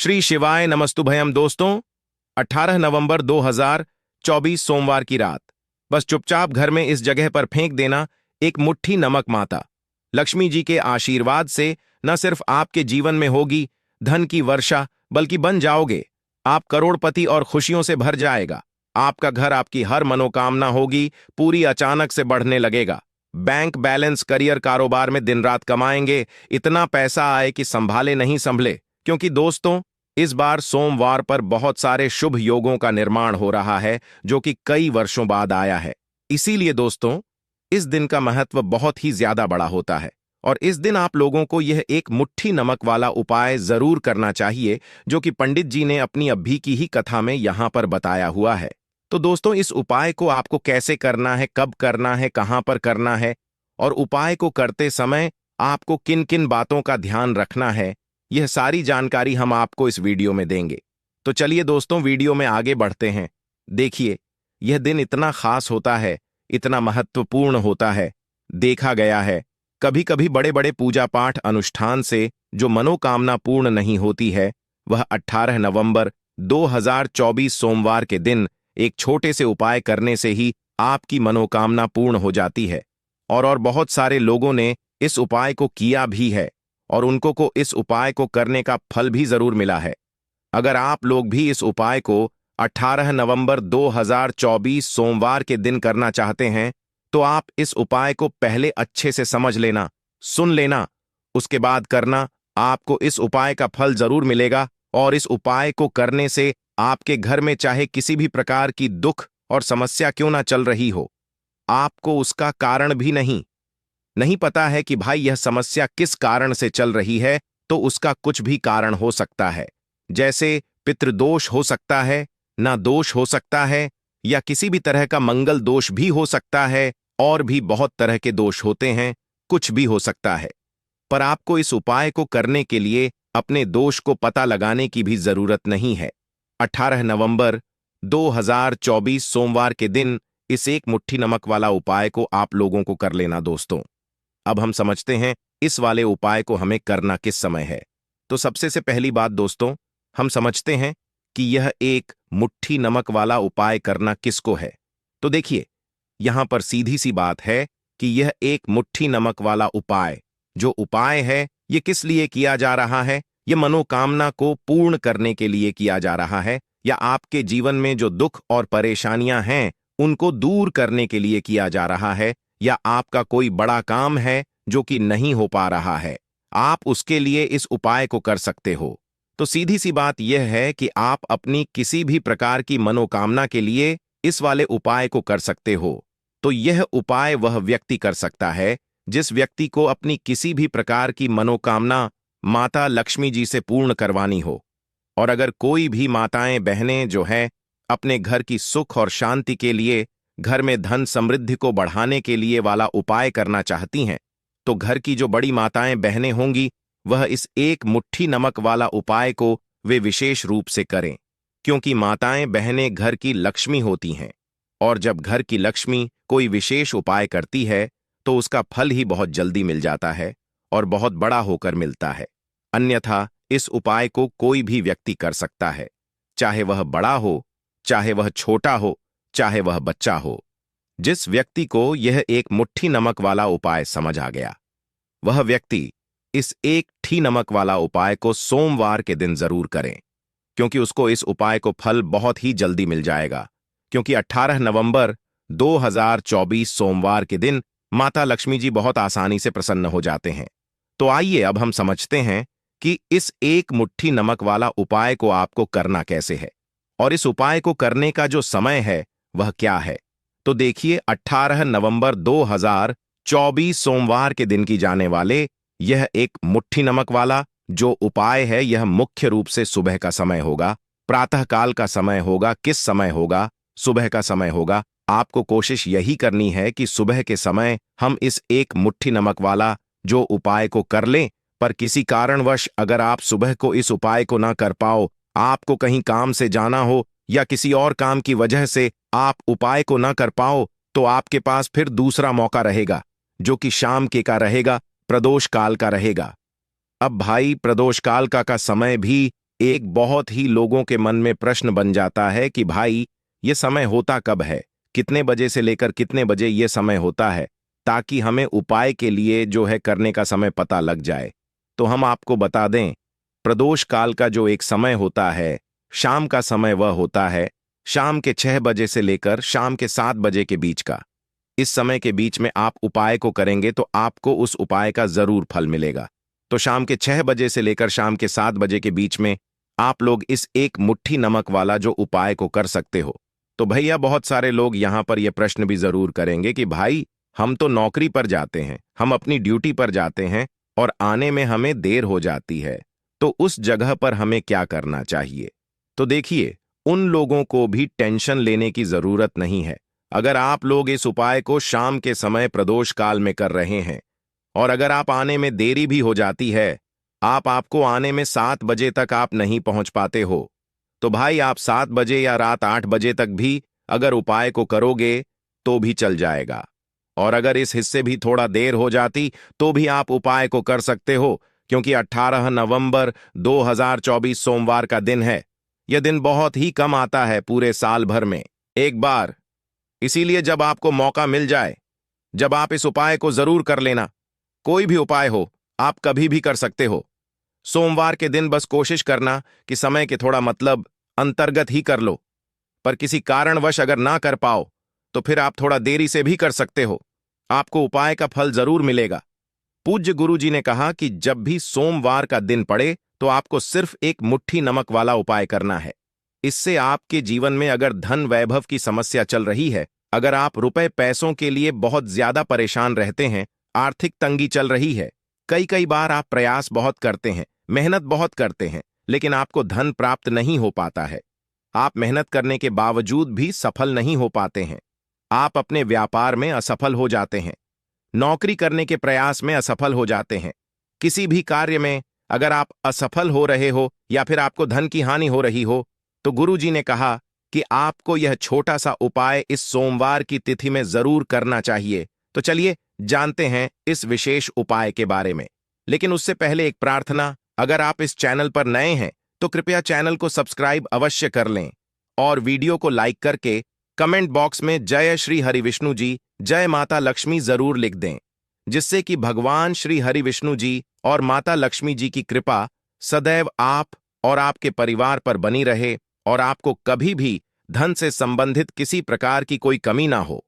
श्री शिवाय नमस्तुभयम दोस्तों। 18 नवंबर 2024 सोमवार की रात बस चुपचाप घर में इस जगह पर फेंक देना एक मुट्ठी नमक। माता लक्ष्मी जी के आशीर्वाद से न सिर्फ आपके जीवन में होगी धन की वर्षा, बल्कि बन जाओगे आप करोड़पति और खुशियों से भर जाएगा। आपका घर, आपकी हर मनोकामना होगी पूरी, अचानक से बढ़ने लगेगा। बैंक बैलेंस, करियर, कारोबार में दिन रात कमाएंगे, इतना पैसा आए कि संभाले नहीं संभले। क्योंकि दोस्तों, इस बार सोमवार पर बहुत सारे शुभ योगों का निर्माण हो रहा है जो कि कई वर्षों बाद आया है। इसीलिए दोस्तों, इस दिन का महत्व बहुत ही ज्यादा बड़ा होता है और इस दिन आप लोगों को यह एक मुट्ठी नमक वाला उपाय जरूर करना चाहिए जो कि पंडित जी ने अपनी अभी की ही कथा में यहां पर बताया हुआ है। तो दोस्तों, इस उपाय को आपको कैसे करना है, कब करना है, कहां पर करना है और उपाय को करते समय आपको किन किन बातों का ध्यान रखना है, यह सारी जानकारी हम आपको इस वीडियो में देंगे। तो चलिए दोस्तों, वीडियो में आगे बढ़ते हैं। देखिए, यह दिन इतना खास होता है, इतना महत्वपूर्ण होता है। देखा गया है कभी कभी बड़े बड़े पूजा पाठ अनुष्ठान से जो मनोकामना पूर्ण नहीं होती है, वह 18 नवंबर 2024 सोमवार के दिन एक छोटे से उपाय करने से ही आपकी मनोकामना पूर्ण हो जाती है। और बहुत सारे लोगों ने इस उपाय को किया भी है और उनको को इस उपाय को करने का फल भी जरूर मिला है। अगर आप लोग भी इस उपाय को 18 नवंबर 2024 सोमवार के दिन करना चाहते हैं, तो आप इस उपाय को पहले अच्छे से समझ लेना, सुन लेना, उसके बाद करना। आपको इस उपाय का फल जरूर मिलेगा और इस उपाय को करने से आपके घर में चाहे किसी भी प्रकार की दुख और समस्या क्यों ना चल रही हो, आपको उसका कारण भी नहीं पता है कि भाई यह समस्या किस कारण से चल रही है, तो उसका कुछ भी कारण हो सकता है। जैसे पितृदोष हो सकता है, ना दोष हो सकता है, या किसी भी तरह का मंगल दोष भी हो सकता है, और भी बहुत तरह के दोष होते हैं, कुछ भी हो सकता है। पर आपको इस उपाय को करने के लिए अपने दोष को पता लगाने की भी जरूरत नहीं है। 18 नवंबर 2024 सोमवार के दिन इस एक मुट्ठी नमक वाला उपाय को आप लोगों को कर लेना दोस्तों। अब हम समझते हैं इस वाले उपाय को हमें करना किस समय है। तो सबसे से पहली बात दोस्तों, हम समझते हैं कि यह एक मुट्ठी नमक वाला उपाय करना किसको है। तो देखिए, यहां पर सीधी सी बात है कि यह एक मुट्ठी नमक वाला उपाय, जो उपाय है, यह किस लिए किया जा रहा है। यह मनोकामना को पूर्ण करने के लिए किया जा रहा है, या आपके जीवन में जो दुख और परेशानियां हैं उनको दूर करने के लिए किया जा रहा है, या आपका कोई बड़ा काम है जो कि नहीं हो पा रहा है, आप उसके लिए इस उपाय को कर सकते हो। तो सीधी सी बात यह है कि आप अपनी किसी भी प्रकार की मनोकामना के लिए इस वाले उपाय को कर सकते हो। तो यह उपाय वह व्यक्ति कर सकता है जिस व्यक्ति को अपनी किसी भी प्रकार की मनोकामना माता लक्ष्मी जी से पूर्ण करवानी हो। और अगर कोई भी माताएं बहनें जो हैं अपने घर की सुख और शांति के लिए, घर में धन समृद्धि को बढ़ाने के लिए वाला उपाय करना चाहती हैं, तो घर की जो बड़ी माताएं बहनें होंगी वह इस एक मुट्ठी नमक वाला उपाय को वे विशेष रूप से करें। क्योंकि माताएं बहनें घर की लक्ष्मी होती हैं, और जब घर की लक्ष्मी कोई विशेष उपाय करती है तो उसका फल ही बहुत जल्दी मिल जाता है और बहुत बड़ा होकर मिलता है। अन्यथा इस उपाय को कोई भी व्यक्ति कर सकता है, चाहे वह बड़ा हो, चाहे वह छोटा हो, चाहे वह बच्चा हो। जिस व्यक्ति को यह एक मुट्ठी नमक वाला उपाय समझ आ गया, वह व्यक्ति इस एक ठी नमक वाला उपाय को सोमवार के दिन जरूर करें, क्योंकि उसको इस उपाय को फल बहुत ही जल्दी मिल जाएगा। क्योंकि 18 नवंबर 2024 सोमवार के दिन माता लक्ष्मी जी बहुत आसानी से प्रसन्न हो जाते हैं। तो आइए अब हम समझते हैं कि इस एक मुट्ठी नमक वाला उपाय को आपको करना कैसे है और इस उपाय को करने का जो समय है वह क्या है। तो देखिए, 18 नवंबर 2024 सोमवार के दिन की जाने वाले यह एक मुट्ठी नमक वाला जो उपाय है, यह मुख्य रूप से सुबह का समय होगा, प्रातःकाल का समय होगा। किस समय होगा? सुबह का समय होगा। आपको कोशिश यही करनी है कि सुबह के समय हम इस एक मुट्ठी नमक वाला जो उपाय को कर लें। पर किसी कारणवश अगर आप सुबह को इस उपाय को ना कर पाओ, आपको कहीं काम से जाना हो या किसी और काम की वजह से आप उपाय को ना कर पाओ, तो आपके पास फिर दूसरा मौका रहेगा जो कि शाम के का रहेगा, प्रदोष काल का रहेगा। अब भाई, प्रदोष काल का समय भी एक बहुत ही लोगों के मन में प्रश्न बन जाता है कि भाई ये समय होता कब है, कितने बजे से लेकर कितने बजे ये समय होता है, ताकि हमें उपाय के लिए जो है करने का समय पता लग जाए। तो हम आपको बता दें, प्रदोष काल का जो एक समय होता है, शाम का समय वह होता है शाम के 6 बजे से लेकर शाम के 7 बजे के बीच का। इस समय के बीच में आप उपाय को करेंगे तो आपको उस उपाय का जरूर फल मिलेगा। तो शाम के 6 बजे से लेकर शाम के 7 बजे के बीच में आप लोग इस एक मुट्ठी नमक वाला जो उपाय को कर सकते हो। तो भैया बहुत सारे लोग यहां पर यह प्रश्न भी जरूर करेंगे कि भाई हम तो नौकरी पर जाते हैं, हम अपनी ड्यूटी पर जाते हैं और आने में हमें देर हो जाती है, तो उस जगह पर हमें क्या करना चाहिए। तो देखिए, उन लोगों को भी टेंशन लेने की जरूरत नहीं है। अगर आप लोग इस उपाय को शाम के समय प्रदोष काल में कर रहे हैं और अगर आप आने में देरी भी हो जाती है, आपको आने में 7 बजे तक आप नहीं पहुंच पाते हो, तो भाई आप 7 बजे या रात 8 बजे तक भी अगर उपाय को करोगे तो भी चल जाएगा। और अगर इस हिस्से भी थोड़ा देर हो जाती तो भी आप उपाय को कर सकते हो, क्योंकि 18 नवंबर 2024 सोमवार का दिन है। यह दिन बहुत ही कम आता है पूरे साल भर में एक बार। इसीलिए जब आपको मौका मिल जाए, जब आप इस उपाय को जरूर कर लेना। कोई भी उपाय हो, आप कभी भी कर सकते हो। सोमवार के दिन बस कोशिश करना कि समय के थोड़ा मतलब अंतर्गत ही कर लो। पर किसी कारणवश अगर ना कर पाओ तो फिर आप थोड़ा देरी से भी कर सकते हो, आपको उपाय का फल जरूर मिलेगा। पूज्य गुरु जी ने कहा कि जब भी सोमवार का दिन पड़े तो आपको सिर्फ एक मुट्ठी नमक वाला उपाय करना है। इससे आपके जीवन में अगर धन वैभव की समस्या चल रही है, अगर आप रुपए पैसों के लिए बहुत ज्यादा परेशान रहते हैं, आर्थिक तंगी चल रही है, कई कई बार आप प्रयास बहुत करते हैं, मेहनत बहुत करते हैं, लेकिन आपको धन प्राप्त नहीं हो पाता है, आप मेहनत करने के बावजूद भी सफल नहीं हो पाते हैं, आप अपने व्यापार में असफल हो जाते हैं, नौकरी करने के प्रयास में असफल हो जाते हैं, किसी भी कार्य में अगर आप असफल हो रहे हो या फिर आपको धन की हानि हो रही हो, तो गुरु जी ने कहा कि आपको यह छोटा सा उपाय इस सोमवार की तिथि में जरूर करना चाहिए। तो चलिए जानते हैं इस विशेष उपाय के बारे में। लेकिन उससे पहले एक प्रार्थना, अगर आप इस चैनल पर नए हैं तो कृपया चैनल को सब्सक्राइब अवश्य कर लें और वीडियो को लाइक करके कमेंट बॉक्स में जय श्री हरि विष्णु जी, जय माता लक्ष्मी जरूर लिख दें, जिससे कि भगवान श्री हरि विष्णु जी और माता लक्ष्मी जी की कृपा सदैव आप और आपके परिवार पर बनी रहे और आपको कभी भी धन से संबंधित किसी प्रकार की कोई कमी ना हो।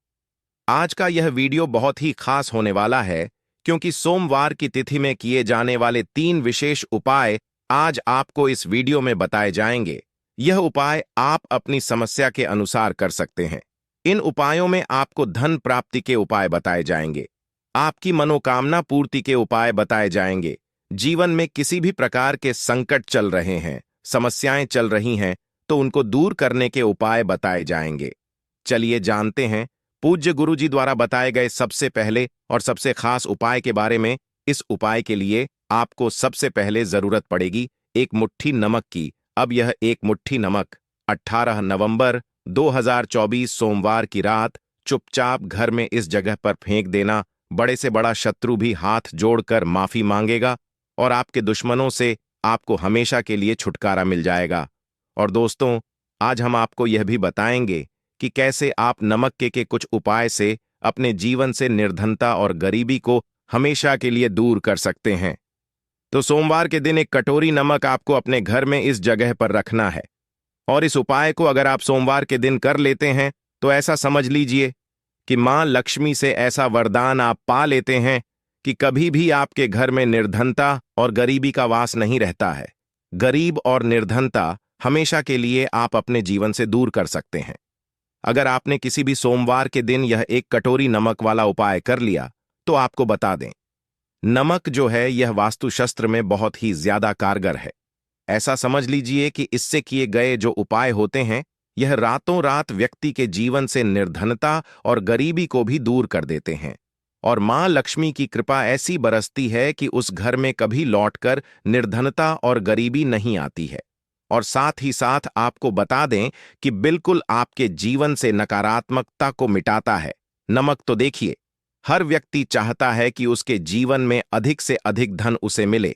आज का यह वीडियो बहुत ही खास होने वाला है, क्योंकि सोमवार की तिथि में किए जाने वाले 3 विशेष उपाय आज आपको इस वीडियो में बताए जाएंगे। यह उपाय आप अपनी समस्या के अनुसार कर सकते हैं। इन उपायों में आपको धन प्राप्ति के उपाय बताए जाएंगे, आपकी मनोकामना पूर्ति के उपाय बताए जाएंगे, जीवन में किसी भी प्रकार के संकट चल रहे हैं, समस्याएं चल रही हैं, तो उनको दूर करने के उपाय बताए जाएंगे। चलिए जानते हैं पूज्य गुरु जी द्वारा बताए गए सबसे पहले और सबसे खास उपाय के बारे में। इस उपाय के लिए आपको सबसे पहले जरूरत पड़ेगी एक मुट्ठी नमक की। अब यह एक मुट्ठी नमक 18 नवंबर 2024 सोमवार की रात चुपचाप घर में इस जगह पर फेंक देना। बड़े से बड़ा शत्रु भी हाथ जोड़कर माफी मांगेगा और आपके दुश्मनों से आपको हमेशा के लिए छुटकारा मिल जाएगा। और दोस्तों, आज हम आपको यह भी बताएंगे कि कैसे आप नमक के कुछ उपाय से अपने जीवन से निर्धनता और गरीबी को हमेशा के लिए दूर कर सकते हैं। तो सोमवार के दिन एक कटोरी नमक आपको अपने घर में इस जगह पर रखना है और इस उपाय को अगर आप सोमवार के दिन कर लेते हैं तो ऐसा समझ लीजिए कि मां लक्ष्मी से ऐसा वरदान आप पा लेते हैं कि कभी भी आपके घर में निर्धनता और गरीबी का वास नहीं रहता है। गरीब और निर्धनता हमेशा के लिए आप अपने जीवन से दूर कर सकते हैं। अगर आपने किसी भी सोमवार के दिन यह एक कटोरी नमक वाला उपाय कर लिया तो आपको बता दें, नमक जो है यह वास्तुशास्त्र में बहुत ही ज्यादा कारगर है। ऐसा समझ लीजिए कि इससे किए गए जो उपाय होते हैं, यह रातों रात व्यक्ति के जीवन से निर्धनता और गरीबी को भी दूर कर देते हैं और मां लक्ष्मी की कृपा ऐसी बरसती है कि उस घर में कभी लौटकर निर्धनता और गरीबी नहीं आती है। और साथ ही साथ आपको बता दें कि बिल्कुल आपके जीवन से नकारात्मकता को मिटाता है। नमक तो देखिए, हर व्यक्ति चाहता है कि उसके जीवन में अधिक से अधिक धन उसे मिले,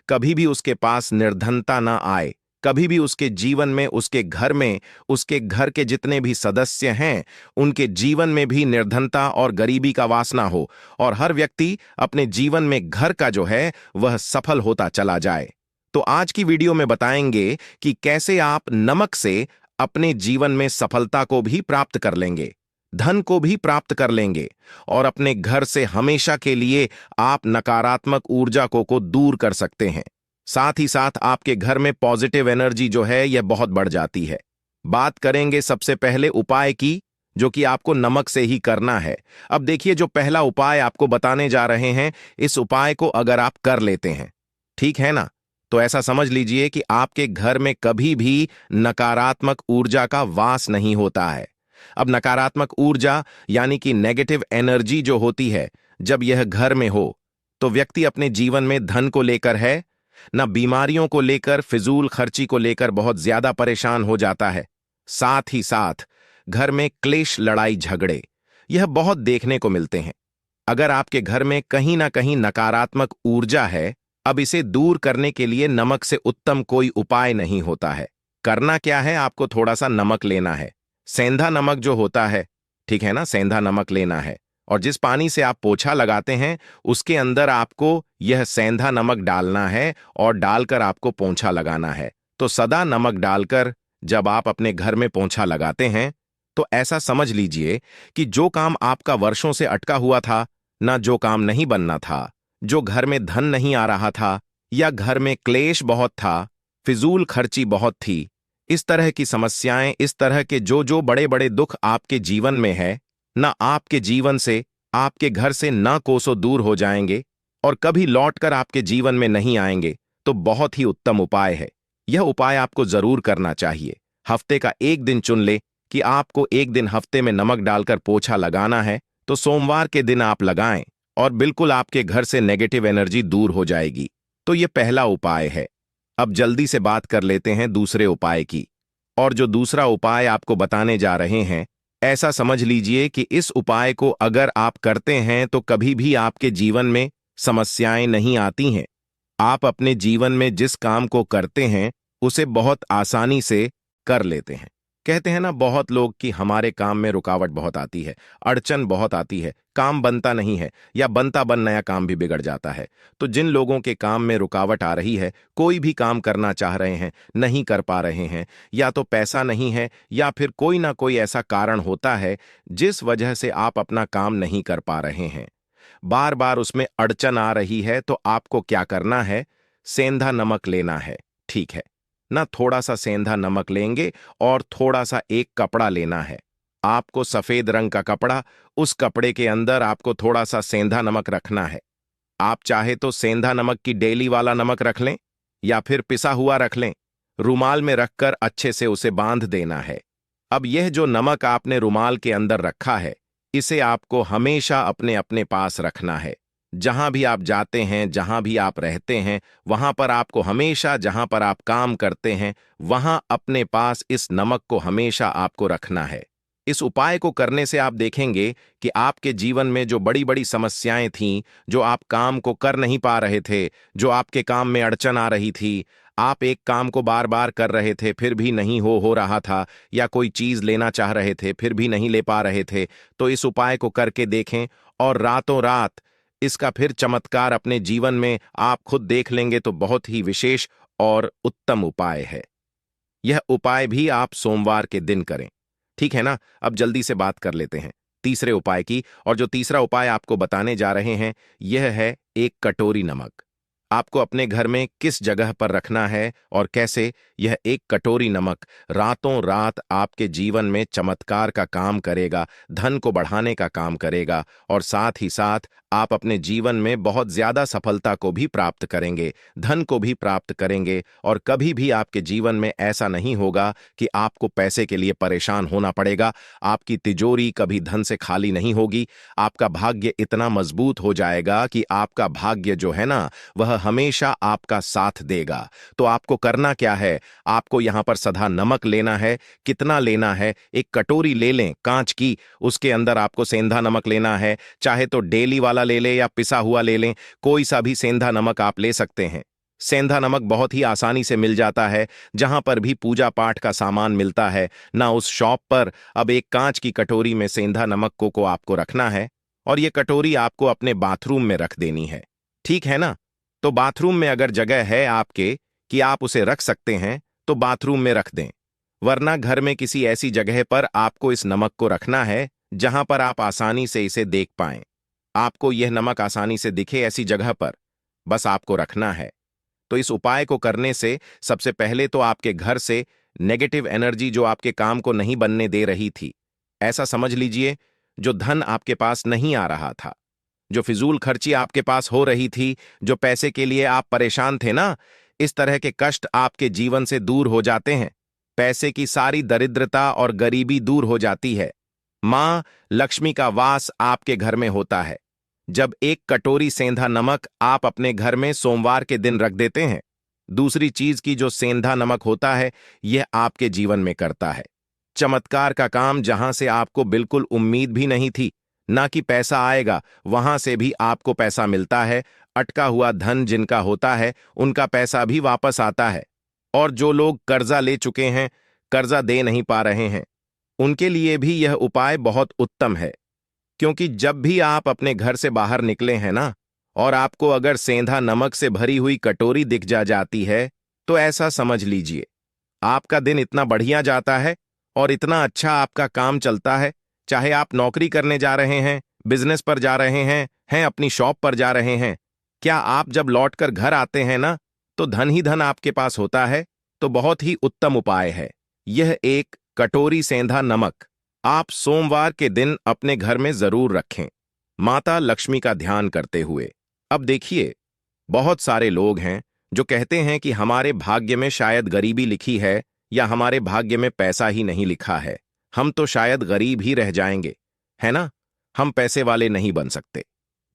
कभी भी उसके पास निर्धनता ना आए, कभी भी उसके जीवन में, उसके घर में, उसके घर के जितने भी सदस्य हैं, उनके जीवन में भी निर्धनता और गरीबी का वासना हो और हर व्यक्ति अपने जीवन में घर का जो है वह सफल होता चला जाए। तो आज की वीडियो में बताएंगे कि कैसे आप नमक से अपने जीवन में सफलता को भी प्राप्त कर लेंगे, धन को भी प्राप्त कर लेंगे और अपने घर से हमेशा के लिए आप नकारात्मक ऊर्जा को दूर कर सकते हैं। साथ ही साथ आपके घर में पॉजिटिव एनर्जी जो है यह बहुत बढ़ जाती है। बात करेंगे सबसे पहले उपाय की, जो कि आपको नमक से ही करना है। अब देखिए, जो पहला उपाय आपको बताने जा रहे हैं, इस उपाय को अगर आप कर लेते हैं, ठीक है ना, तो ऐसा समझ लीजिए कि आपके घर में कभी भी नकारात्मक ऊर्जा का वास नहीं होता है। अब नकारात्मक ऊर्जा यानी कि नेगेटिव एनर्जी जो होती है, जब यह घर में हो तो व्यक्ति अपने जीवन में धन को लेकर है ना, बीमारियों को लेकर, फिजूल खर्ची को लेकर बहुत ज्यादा परेशान हो जाता है। साथ ही साथ घर में क्लेश, लड़ाई झगड़े यह बहुत देखने को मिलते हैं। अगर आपके घर में कहीं ना कहीं नकारात्मक ऊर्जा है, अब इसे दूर करने के लिए नमक से उत्तम कोई उपाय नहीं होता है। करना क्या है, आपको थोड़ा सा नमक लेना है, सेंधा नमक जो होता है, ठीक है ना, सेंधा नमक लेना है और जिस पानी से आप पोछा लगाते हैं उसके अंदर आपको यह सेंधा नमक डालना है और डालकर आपको पोंछा लगाना है। तो सदा नमक डालकर जब आप अपने घर में पोंछा लगाते हैं तो ऐसा समझ लीजिए कि जो काम आपका वर्षों से अटका हुआ था, ना जो काम नहीं बनना था, जो घर में धन नहीं आ रहा था या घर में क्लेश बहुत था, फिजूल खर्ची बहुत थी, इस तरह की समस्याएं, इस तरह के जो जो बड़े बड़े दुख आपके जीवन में है, ना आपके जीवन से, आपके घर से ना कोसों दूर हो जाएंगे और कभी लौटकर आपके जीवन में नहीं आएंगे। तो बहुत ही उत्तम उपाय है। यह उपाय आपको जरूर करना चाहिए। हफ्ते का एक दिन चुन ले कि आपको एक दिन हफ्ते में नमक डालकर पोछा लगाना है, तो सोमवार के दिन आप लगाएं और बिल्कुल आपके घर से नेगेटिव एनर्जी दूर हो जाएगी। तो यह पहला उपाय है। अब जल्दी से बात कर लेते हैं दूसरे उपाय की। और जो दूसरा उपाय आपको बताने जा रहे हैं, ऐसा समझ लीजिए कि इस उपाय को अगर आप करते हैं तो कभी भी आपके जीवन में समस्याएं नहीं आती हैं। आप अपने जीवन में जिस काम को करते हैं उसे बहुत आसानी से कर लेते हैं। कहते हैं ना बहुत लोग कि हमारे काम में रुकावट बहुत आती है, अड़चन बहुत आती है, काम बनता नहीं है या बनता बन नया काम भी बिगड़ जाता है। तो जिन लोगों के काम में रुकावट आ रही है, कोई भी काम करना चाह रहे हैं, नहीं कर पा रहे हैं, या तो पैसा नहीं है या फिर कोई ना कोई ऐसा कारण होता है जिस वजह से आप अपना काम नहीं कर पा रहे हैं, बार बार उसमें अड़चन आ रही है, तो आपको क्या करना है, सेंधा नमक लेना है, ठीक है ना। थोड़ा सा सेंधा नमक लेंगे और थोड़ा सा एक कपड़ा लेना है। आपको सफेद रंग का कपड़ा, उस कपड़े के अंदर आपको थोड़ा सा सेंधा नमक रखना है। आप चाहे तो सेंधा नमक की डेली वाला नमक रख लें या फिर पिसा हुआ रख लें। रुमाल में रखकर अच्छे से उसे बांध देना है। अब यह जो नमक आपने रुमाल के अंदर रखा है, इसे आपको हमेशा अपने अपने पास रखना है। जहां भी आप जाते हैं, जहां भी आप रहते हैं, वहां पर आपको हमेशा, जहां पर आप काम करते हैं, वहां अपने पास इस नमक को हमेशा आपको रखना है। इस उपाय को करने से आप देखेंगे कि आपके जीवन में जो बड़ी बड़ी समस्याएं थीं, जो आप काम को कर नहीं पा रहे थे, जो आपके काम में अड़चन आ रही थी, आप एक काम को बार बार कर रहे थे फिर भी नहीं हो रहा था, या कोई चीज लेना चाह रहे थे फिर भी नहीं ले पा रहे थे, तो इस उपाय को करके देखें और रातों रात इसका फिर चमत्कार अपने जीवन में आप खुद देख लेंगे। तो बहुत ही विशेष और उत्तम उपाय है। यह उपाय भी आप सोमवार के दिन करें, ठीक है ना। अब जल्दी से बात कर लेते हैं तीसरे उपाय की। और जो तीसरा उपाय आपको बताने जा रहे हैं, यह है एक कटोरी नमक। आपको अपने घर में किस जगह पर रखना है और कैसे, यह एक कटोरी नमक रातों रात आपके जीवन में चमत्कार का काम करेगा, धन को बढ़ाने का काम करेगा और साथ ही साथ आप अपने जीवन में बहुत ज्यादा सफलता को भी प्राप्त करेंगे, धन को भी प्राप्त करेंगे और कभी भी आपके जीवन में ऐसा नहीं होगा कि आपको पैसे के लिए परेशान होना पड़ेगा। आपकी तिजोरी कभी धन से खाली नहीं होगी। आपका भाग्य इतना मजबूत हो जाएगा कि आपका भाग्य जो है ना, वह हमेशा आपका साथ देगा। तो आपको करना क्या है, आपको यहां पर सदा नमक लेना है। कितना लेना है, एक कटोरी ले लें कांच की, उसके अंदर आपको सेंधा नमक लेना है। चाहे तो डेली वाला ले लें या पिसा हुआ ले लें, कोई सा भी सेंधा नमक आप ले सकते हैं। सेंधा नमक बहुत ही आसानी से मिल जाता है, जहां पर भी पूजा पाठ का सामान मिलता है ना उस शॉप पर। अब एक कांच की कटोरी में सेंधा नमक को आपको रखना है और ये कटोरी आपको अपने बाथरूम में रख देनी है। ठीक है ना? तो बाथरूम में अगर जगह है आपके कि आप उसे रख सकते हैं तो बाथरूम में रख दें, वरना घर में किसी ऐसी जगह पर आपको इस नमक को रखना है जहां पर आप आसानी से इसे देख पाएं। आपको यह नमक आसानी से दिखे ऐसी जगह पर बस आपको रखना है। तो इस उपाय को करने से सबसे पहले तो आपके घर से नेगेटिव एनर्जी जो आपके काम को नहीं बनने दे रही थी, ऐसा समझ लीजिए, जो धन आपके पास नहीं आ रहा था, जो फिजूल खर्ची आपके पास हो रही थी, जो पैसे के लिए आप परेशान थे ना, इस तरह के कष्ट आपके जीवन से दूर हो जाते हैं। पैसे की सारी दरिद्रता और गरीबी दूर हो जाती है। मां लक्ष्मी का वास आपके घर में होता है। जब एक कटोरी सेंधा नमक आप अपने घर में सोमवार के दिन रख देते हैं, दूसरी चीज की जो सेंधा नमक होता है यह आपके जीवन में करता है चमत्कार का काम, जहां से आपको बिल्कुल उम्मीद भी नहीं थी ना कि पैसा आएगा, वहां से भी आपको पैसा मिलता है। अटका हुआ धन जिनका होता है उनका पैसा भी वापस आता है। और जो लोग कर्जा ले चुके हैं, कर्जा दे नहीं पा रहे हैं, उनके लिए भी यह उपाय बहुत उत्तम है। क्योंकि जब भी आप अपने घर से बाहर निकले हैं ना, और आपको अगर सेंधा नमक से भरी हुई कटोरी दिख जाती है, तो ऐसा समझ लीजिए आपका दिन इतना बढ़िया जाता है और इतना अच्छा आपका काम चलता है। चाहे आप नौकरी करने जा रहे हैं, बिजनेस पर जा रहे हैं अपनी शॉप पर जा रहे हैं, क्या आप जब लौटकर घर आते हैं ना, तो धन ही धन आपके पास होता है। तो बहुत ही उत्तम उपाय है यह एक कटोरी सेंधा नमक। आप सोमवार के दिन अपने घर में जरूर रखें, माता लक्ष्मी का ध्यान करते हुए। अब देखिए, बहुत सारे लोग हैं जो कहते हैं कि हमारे भाग्य में शायद गरीबी लिखी है या हमारे भाग्य में पैसा ही नहीं लिखा है, हम तो शायद गरीब ही रह जाएंगे, है ना, हम पैसे वाले नहीं बन सकते।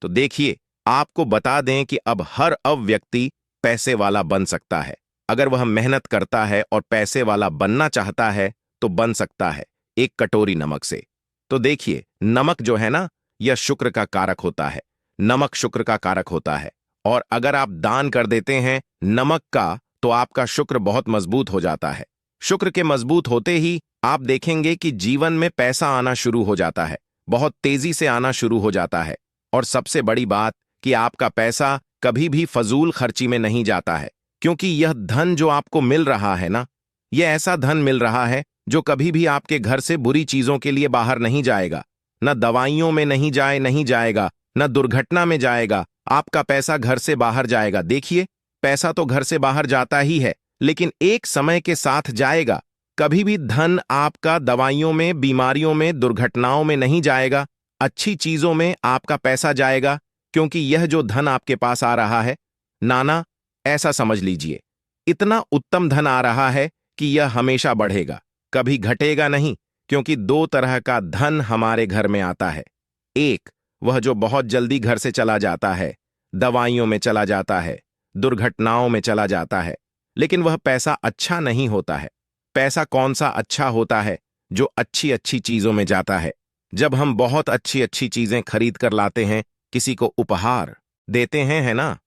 तो देखिए, आपको बता दें कि अब हर व्यक्ति पैसे वाला बन सकता है। अगर वह मेहनत करता है और पैसे वाला बनना चाहता है तो बन सकता है, एक कटोरी नमक से। तो देखिए, नमक जो है ना, यह शुक्र का कारक होता है। नमक शुक्र का कारक होता है, और अगर आप दान कर देते हैं नमक का, तो आपका शुक्र बहुत मजबूत हो जाता है। शुक्र के मजबूत होते ही आप देखेंगे कि जीवन में पैसा आना शुरू हो जाता है, बहुत तेजी से आना शुरू हो जाता है। और सबसे बड़ी बात कि आपका पैसा कभी भी फजूल खर्ची में नहीं जाता है, क्योंकि यह धन जो आपको मिल रहा है ना, यह ऐसा धन मिल रहा है जो कभी भी आपके घर से बुरी चीजों के लिए बाहर नहीं जाएगा, न दवाइयों में नहीं जाएगा, न दुर्घटना में जाएगा। आपका पैसा घर से बाहर जाएगा। देखिए, पैसा तो घर से बाहर जाता ही है, लेकिन एक समय के साथ जाएगा। कभी भी धन आपका दवाइयों में, बीमारियों में, दुर्घटनाओं में नहीं जाएगा, अच्छी चीजों में आपका पैसा जाएगा। क्योंकि यह जो धन आपके पास आ रहा है नाना, ऐसा समझ लीजिए, इतना उत्तम धन आ रहा है कि यह हमेशा बढ़ेगा, कभी घटेगा नहीं। क्योंकि दो तरह का धन हमारे घर में आता है। एक, वह जो बहुत जल्दी घर से चला जाता है, दवाइयों में चला जाता है, दुर्घटनाओं में चला जाता है, लेकिन वह पैसा अच्छा नहीं होता है। पैसा कौन सा अच्छा होता है? जो अच्छी अच्छी चीजों में जाता है। जब हम बहुत अच्छी अच्छी चीजें खरीद कर लाते हैं, किसी को उपहार देते हैं, है ना,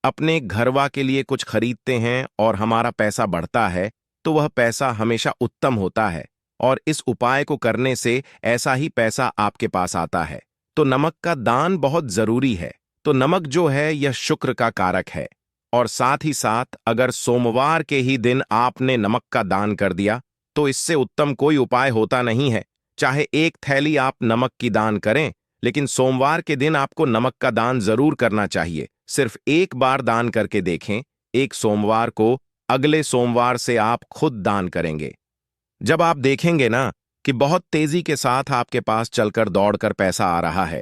अपने घरवा के लिए कुछ खरीदते हैं और हमारा पैसा बढ़ता है, तो वह पैसा हमेशा उत्तम होता है। और इस उपाय को करने से ऐसा ही पैसा आपके पास आता है। तो नमक का दान बहुत जरूरी है। तो नमक जो है यह शुक्र का कारक है, और साथ ही साथ अगर सोमवार के ही दिन आपने नमक का दान कर दिया, तो इससे उत्तम कोई उपाय होता नहीं है। चाहे एक थैली आप नमक की दान करें, लेकिन सोमवार के दिन आपको नमक का दान जरूर करना चाहिए। सिर्फ एक बार दान करके देखें, एक सोमवार को, अगले सोमवार से आप खुद दान करेंगे। जब आप देखेंगे ना कि बहुत तेजी के साथ आपके पास चलकर दौड़कर पैसा आ रहा है,